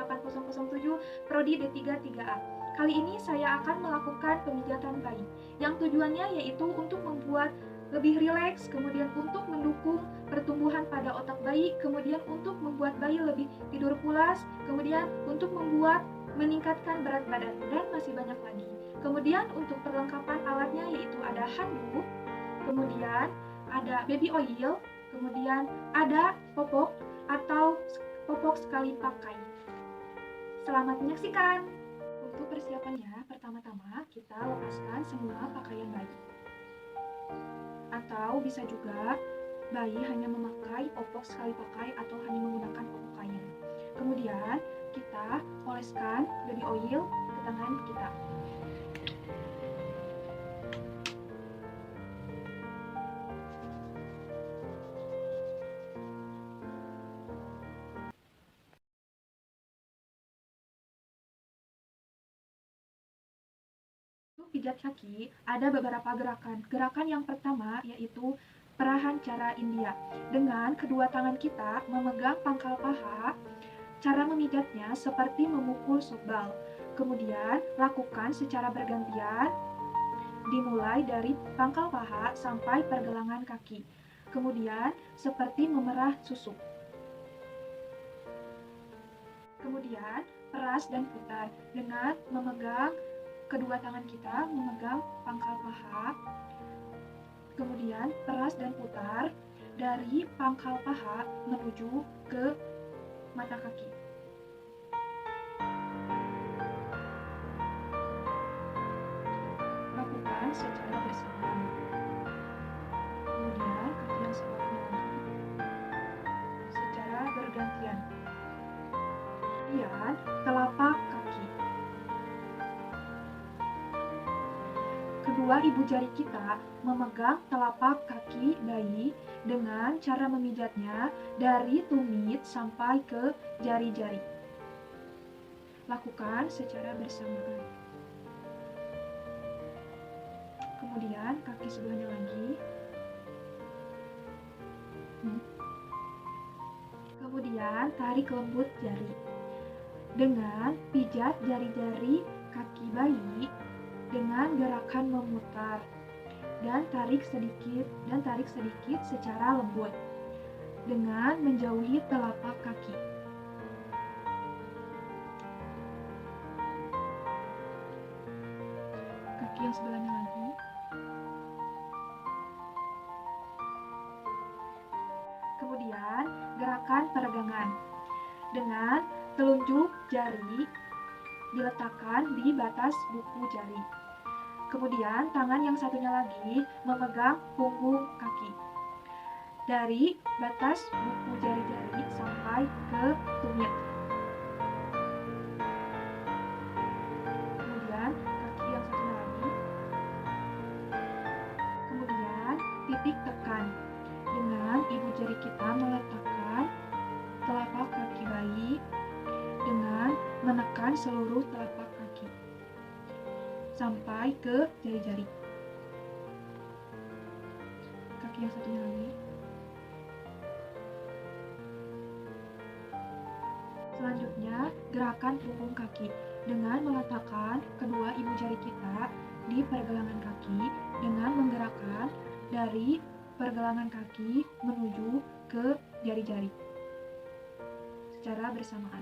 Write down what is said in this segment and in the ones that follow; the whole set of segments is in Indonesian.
8007 Prodi D3 3A. Kali ini saya akan melakukan pemijatan bayi yang tujuannya yaitu untuk membuat lebih rileks, kemudian untuk mendukung pertumbuhan pada otak bayi, kemudian untuk membuat bayi lebih tidur pulas, kemudian untuk meningkatkan berat badan, dan masih banyak lagi. Kemudian untuk perlengkapan alatnya yaitu ada handuk, kemudian ada baby oil, kemudian ada popok atau popok sekali pakai. Selamat menyaksikan. Untuk persiapannya, pertama-tama kita lepaskan semua pakaian bayi. Atau bisa juga bayi hanya memakai popok sekali pakai atau hanya menggunakan popok kain. Kemudian kita oleskan baby oil ke tangan kita. Untuk pijat kaki, ada beberapa gerakan. Gerakan yang pertama yaitu perahan cara India. Dengan kedua tangan kita memegang pangkal paha, cara memijatnya seperti memukul softball. Kemudian lakukan secara bergantian, dimulai dari pangkal paha sampai pergelangan kaki. Kemudian seperti memerah susu. Kemudian peras dan putar dengan memegang kedua tangan kita memegang pangkal paha, kemudian peras dan putar dari pangkal paha menuju ke mata kaki. Lakukan secara bersamaan. Kemudian kaki yang sebelahnya lagi secara bergantian. Kemudian telapak kaki. Kedua ibu jari kita memegang telapak kaki bayi dengan cara memijatnya dari tumit sampai ke jari-jari. Lakukan secara bersamaan. Kemudian kaki sebelahnya lagi. Kemudian tarik lembut jari. Dengan pijat jari-jari kaki bayi dengan gerakan memutar dan tarik sedikit secara lembut dengan menjauhi telapak kaki. Kaki yang sebelahnya lagi. Kemudian gerakan peregangan dengan telunjuk jari diletakkan di batas buku jari. Kemudian tangan yang satunya lagi memegang punggung kaki. Dari batas buku jari-jari sampai ke tumit. Kemudian kaki yang satunya lagi. Kemudian titik tekan. Dengan ibu jari kita meletakkan telapak kaki bayi dengan menekan seluruh telapak kaki sampai ke jari-jari. Kaki yang satunya lagi. Selanjutnya, gerakan punggung kaki dengan meletakkan kedua ibu jari kita di pergelangan kaki dengan menggerakkan dari pergelangan kaki menuju ke jari-jari secara bersamaan.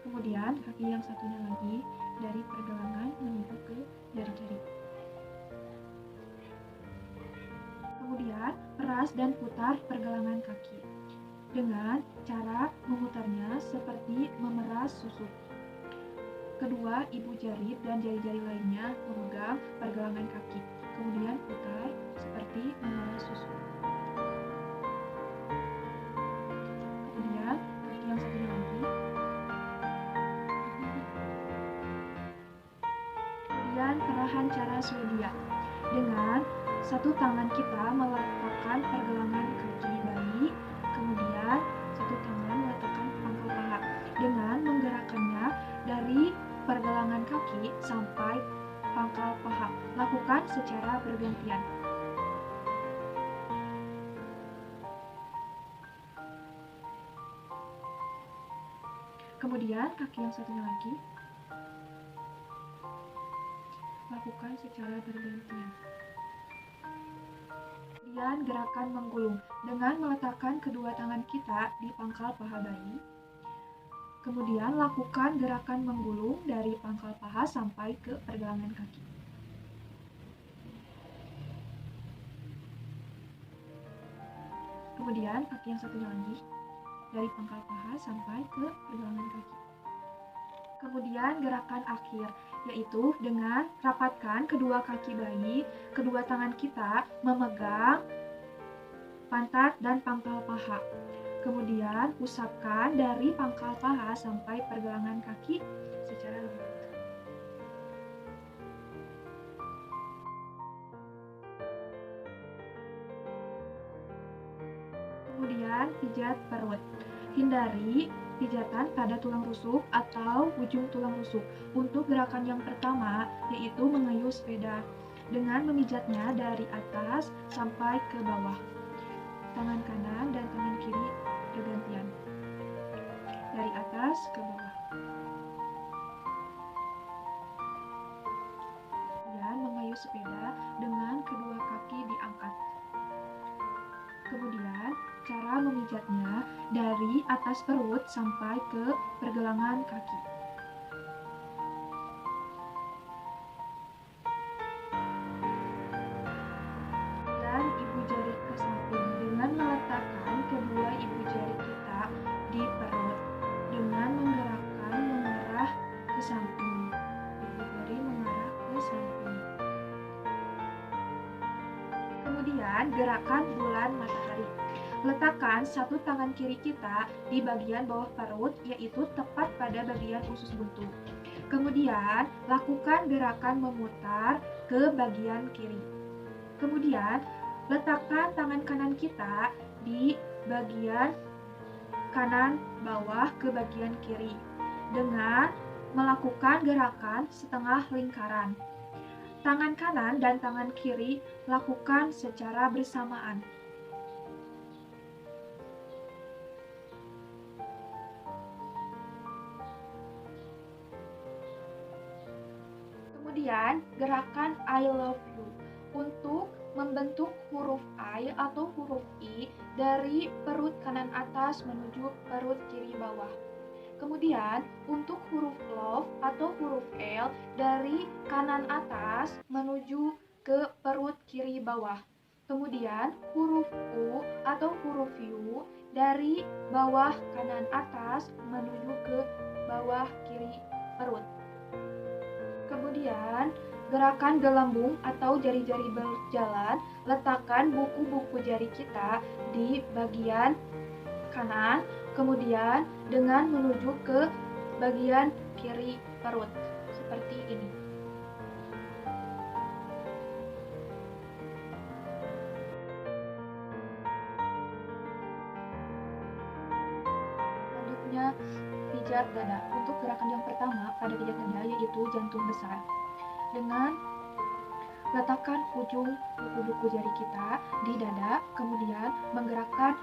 Kemudian kaki yang satunya lagi dari pergelangan menuju ke jari-jari. Kemudian peras dan putar pergelangan kaki dengan cara memutarnya seperti memeras susu. Kedua ibu jari dan jari-jari lainnya memegang pergelangan kaki, kemudian putar seperti memeras susu. Kemudian kaki yang satunya lagi. Kemudian perahan cara Swedia dengan satu tangan kita meletakkan pergelangan kaki bayi, kemudian satu tangan meletakkan pangkal paha dengan menggerakkannya dari pergelangan kaki sampai pangkal paha. Lakukan secara bergantian. Kemudian kaki yang satunya lagi lakukan secara bergantian. Kemudian gerakan menggulung dengan meletakkan kedua tangan kita di pangkal paha bayi. Kemudian lakukan gerakan menggulung dari pangkal paha sampai ke pergelangan kaki. Kemudian kaki yang satunya lagi dari pangkal paha sampai ke pergelangan kaki. Kemudian gerakan akhir, yaitu dengan rapatkan kedua kaki bayi, kedua tangan kita memegang pantat dan pangkal paha. Kemudian usapkan dari pangkal paha sampai pergelangan kaki secara lembut. Kemudian pijat perut. Hindari pijatan pada tulang rusuk atau ujung tulang rusuk. Untuk gerakan yang pertama, yaitu mengayuh sepeda dengan memijatnya dari atas sampai ke bawah. Tangan kanan dan tangan kiri bergantian. Dari atas ke bawah. Kemudian mengayuh sepeda dengan kedua kaki diangkat. Kemudian cara memijatnya dari atas perut sampai ke pergelangan kaki. Dan ibu jari ke samping dengan meletakkan kedua ibu jari kita di perut dengan menggerakkan mengarah ke samping. Ibu jari mengarah ke samping. Kemudian gerakan bulan matahari. Letakkan satu tangan kiri kita di bagian bawah perut, yaitu tepat pada bagian usus buntu. Kemudian lakukan gerakan memutar ke bagian kiri. Kemudian letakkan tangan kanan kita di bagian kanan bawah ke bagian kiri dengan melakukan gerakan setengah lingkaran. Tangan kanan dan tangan kiri lakukan secara bersamaan. Kemudian gerakan I love you untuk membentuk huruf I atau huruf I dari perut kanan atas menuju perut kiri bawah. Kemudian untuk huruf love atau huruf L dari kanan atas menuju ke perut kiri bawah. Kemudian huruf U atau huruf U dari bawah kanan atas menuju ke bawah kiri perut. Kemudian gerakan gelembung atau jari-jari berjalan, letakkan buku-buku jari kita di bagian kanan, kemudian dengan menuju ke bagian kiri perut, seperti ini. Selanjutnya, pijat dada. Untuk gerakan yang pertama pada pijat dada yaitu jantung besar. Dengan letakkan ujung buku-buku jari kita di dada, kemudian menggerakkan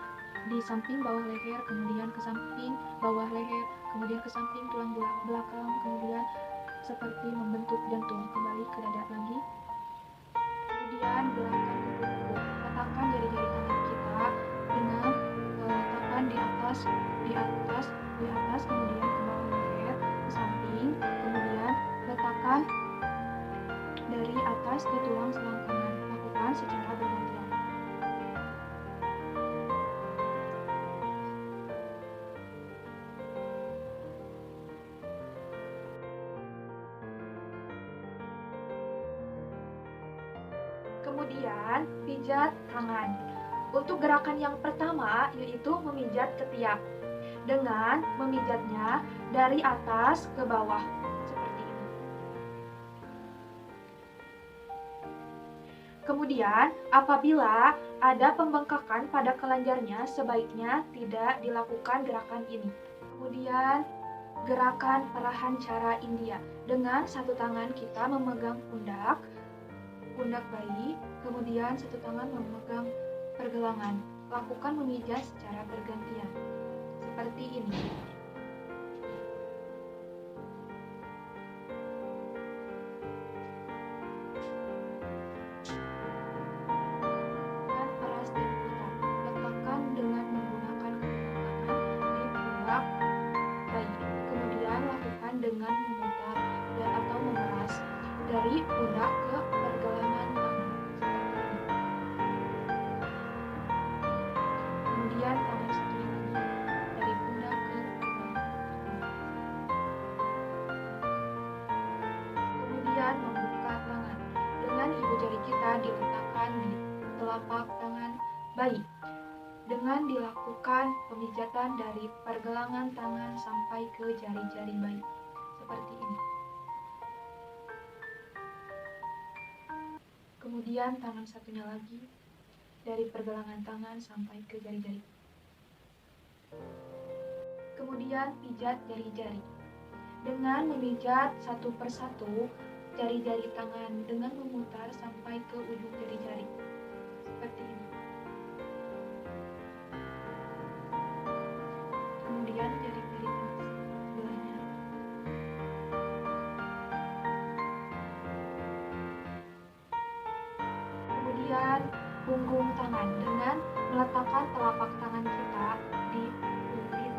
di samping bawah leher, kemudian ke samping bawah leher, kemudian ke samping tulang belakang, kemudian seperti membentuk jantung. Kembali ke dada lagi. Kemudian gerakan kuku. Letakkan jari-jari tangan kita dengan letakkan di atas, kemudian ke bawah leher, ke samping, kemudian letakkan dari atas ke tulang selangkangan. Lakukan secara bergantian. Kemudian pijat tangan. Untuk gerakan yang pertama yaitu memijat ketiak dengan memijatnya dari atas ke bawah seperti ini. Kemudian apabila ada pembengkakan pada kelenjarnya, sebaiknya tidak dilakukan gerakan ini. Kemudian gerakan perahan cara India. Dengan satu tangan kita memegang pundak bayi, kemudian satu tangan memegang pergelangan. Lakukan memijat secara bergantian seperti ini. dengan memutar dan atau memeras dari pundak ke pergelangan tangan seperti ini. Kemudian tangan satunya lagi dari pundak ke pergelangan tangan. Kemudian membuka tangan dengan ibu jari kita diletakkan di telapak tangan bayi. Dengan dilakukan pemijatan dari pergelangan tangan sampai ke jari-jari bayi seperti ini. Kemudian tangan satunya lagi dari pergelangan tangan sampai ke jari-jari. Kemudian pijat jari-jari dengan memijat satu persatu jari-jari tangan dengan memutar sampai ke ujung jari-jari seperti ini. Kemudian jari-jari sebelahnya. Kemudian punggung tangan dengan meletakkan telapak tangan kita di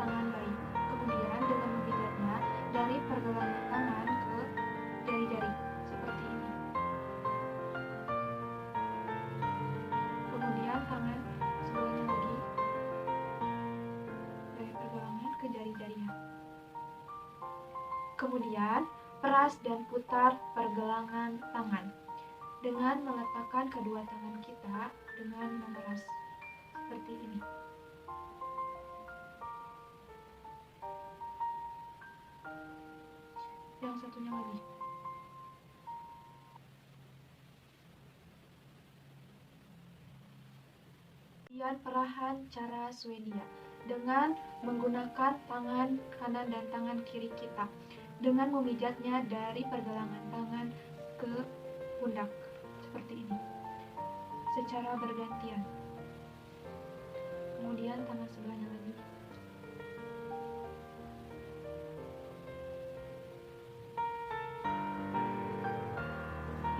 tangan bayi. Kemudian dengan memijatnya dari pergelangan tangan ke jari-jari seperti ini. Kemudian tangan sebelahnya lagi dari pergelangan ke jari-jarinya. Kemudian peras dan putar pergelangan tangan dengan meletakkan kedua tangan kita dengan memeras seperti ini. Yang satunya lagi. Kemudian perahan cara Swedia dengan menggunakan tangan kanan dan tangan kiri kita dengan memijatnya dari pergelangan tangan ke pundak seperti ini secara bergantian. Kemudian tangan sebelahnya lagi.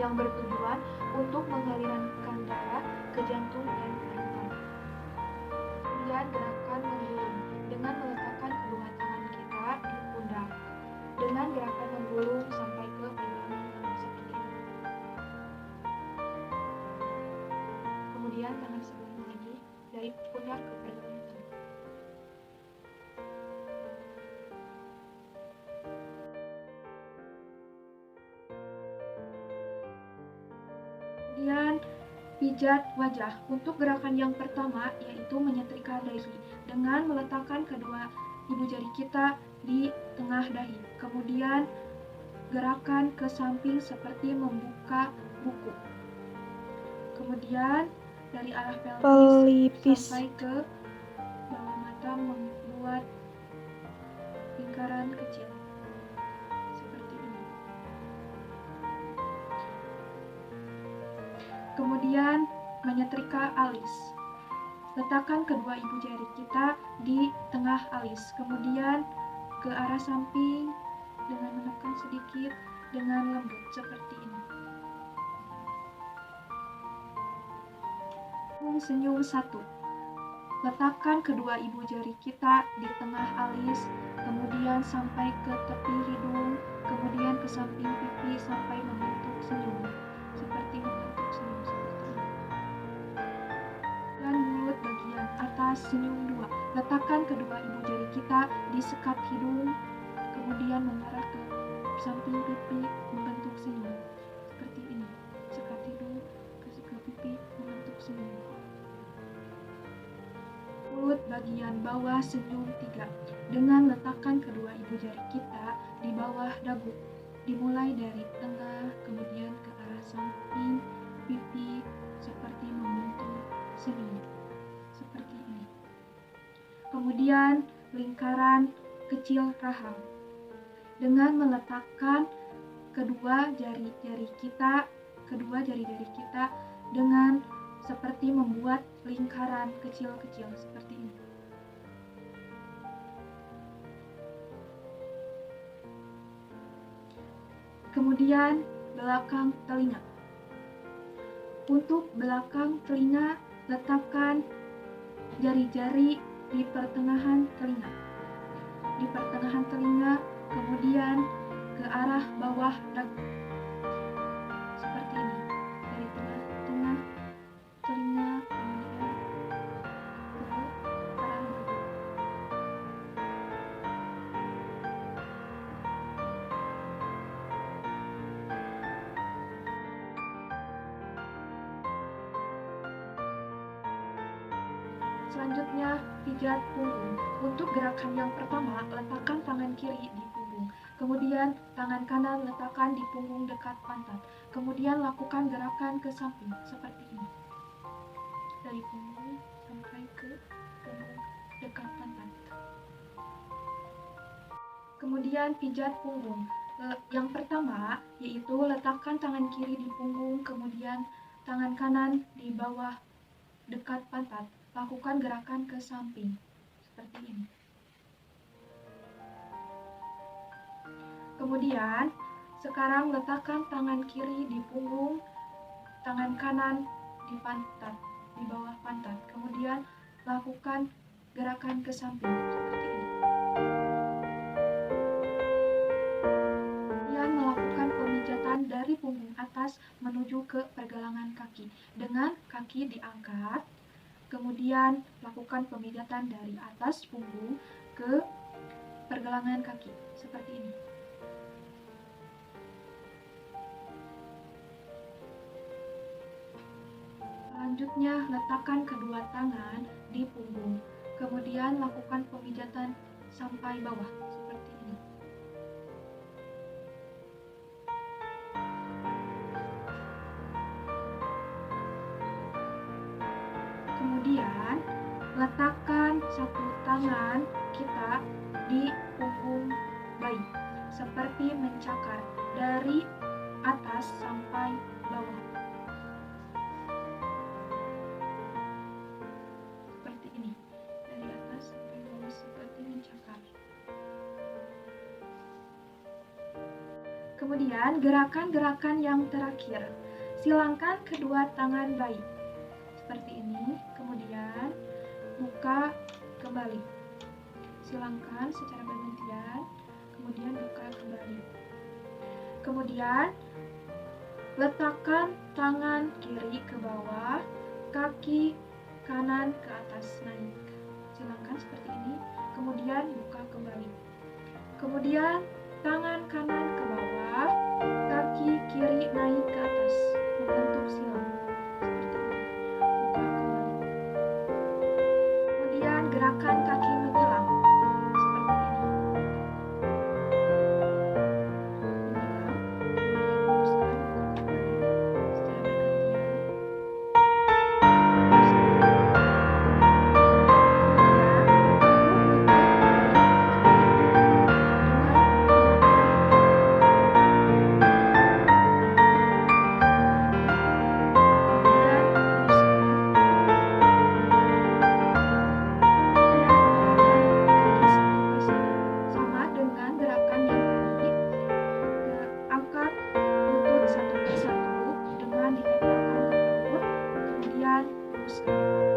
Yang bertujuan untuk mengalirkan darah ke jantung dan paru-paru. Kemudian gerakan menggulung dengan meletakkan kedua tangan kita di pundak dengan gerakan menggulung sampai ke pergelangan tangan seperti ini. Kemudian tangan sebelahnya lagi dari pundak ke pergelangan tangan. Kemudian pijat wajah. Untuk gerakan yang pertama yaitu menyetrika dahi dengan meletakkan kedua ibu jari kita di tengah dahi. Kemudian gerakan ke samping seperti membuka buku. Kemudian dari arah pelvis sampai ke bawah mata membuat lingkaran kecil seperti ini. Kemudian menyetrika alis. Letakkan kedua ibu jari kita di tengah alis. Kemudian ke arah samping dengan menekan sedikit dengan lembut seperti ini. Senyum 1. Letakkan kedua ibu jari kita di tengah alis, kemudian sampai ke tepi hidung, kemudian ke samping pipi sampai membentuk senyum. Seperti membentuk senyum seperti ini. Dan mulut bagian atas senyum 2. Letakkan kedua ibu jari kita di sekat hidung, kemudian mengarah ke samping pipi membentuk senyum. Seperti ini. Sekat hidung ke pipi membentuk senyum. Mulut bagian bawah senyum 3 dengan letakkan kedua ibu jari kita di bawah dagu, dimulai dari tengah kemudian ke arah samping pipi seperti membentuk senyum seperti ini. Kemudian lingkaran kecil rahang dengan meletakkan kedua jari-jari kita dengan seperti membuat lingkaran kecil-kecil seperti ini. Kemudian belakang telinga. Untuk belakang telinga, letakkan jari-jari di pertengahan telinga. Kemudian bawah dagu. Seperti ini. Dari tengah telinga kemudian ke arah dagu. Selanjutnya, pijat punggung. Untuk gerakan yang pertama, letakkan tangan kiri di punggung. Kemudian, tangan kanan letakkan di punggung dekat pantat. Kemudian, lakukan gerakan ke samping, seperti ini. Dari punggung sampai ke punggung dekat pantat. Kemudian, pijat punggung. Yang pertama, yaitu letakkan tangan kiri di punggung, kemudian tangan kanan di bawah dekat pantat. Lakukan gerakan ke samping, seperti ini. Kemudian, sekarang letakkan tangan kiri di punggung, tangan kanan di pantat, di bawah pantat. Kemudian, lakukan gerakan ke samping, seperti ini. Kemudian, melakukan pemijatan dari punggung atas menuju ke pergelangan kaki. Dengan kaki diangkat. Kemudian lakukan pemijatan dari atas punggung ke pergelangan kaki, seperti ini. Selanjutnya, letakkan kedua tangan di punggung. Kemudian lakukan pemijatan sampai bawah, seperti ini. Kemudian, letakkan satu tangan kita di punggung bayi, seperti mencakar dari atas sampai bawah. Seperti ini, dari atas sampai bawah, seperti mencakar. Kemudian, gerakan-gerakan yang terakhir. Silangkan kedua tangan bayi. Seperti ini, kemudian buka kembali. Silangkan secara bergantian, kemudian buka kembali. Kemudian letakkan tangan kiri ke bawah, kaki kanan ke atas naik. Silangkan seperti ini, kemudian buka kembali. Kemudian tangan kanan ke bawah, kaki kiri naik ke atas, membentuk silang. Gerakan kaki menyilang, seperti ini. Menyilang, kemudian luruskan, buka kembali secara bergantian. Angkat lutut satu persatu dengan ditegakkan ke perut, kemudian luruskan.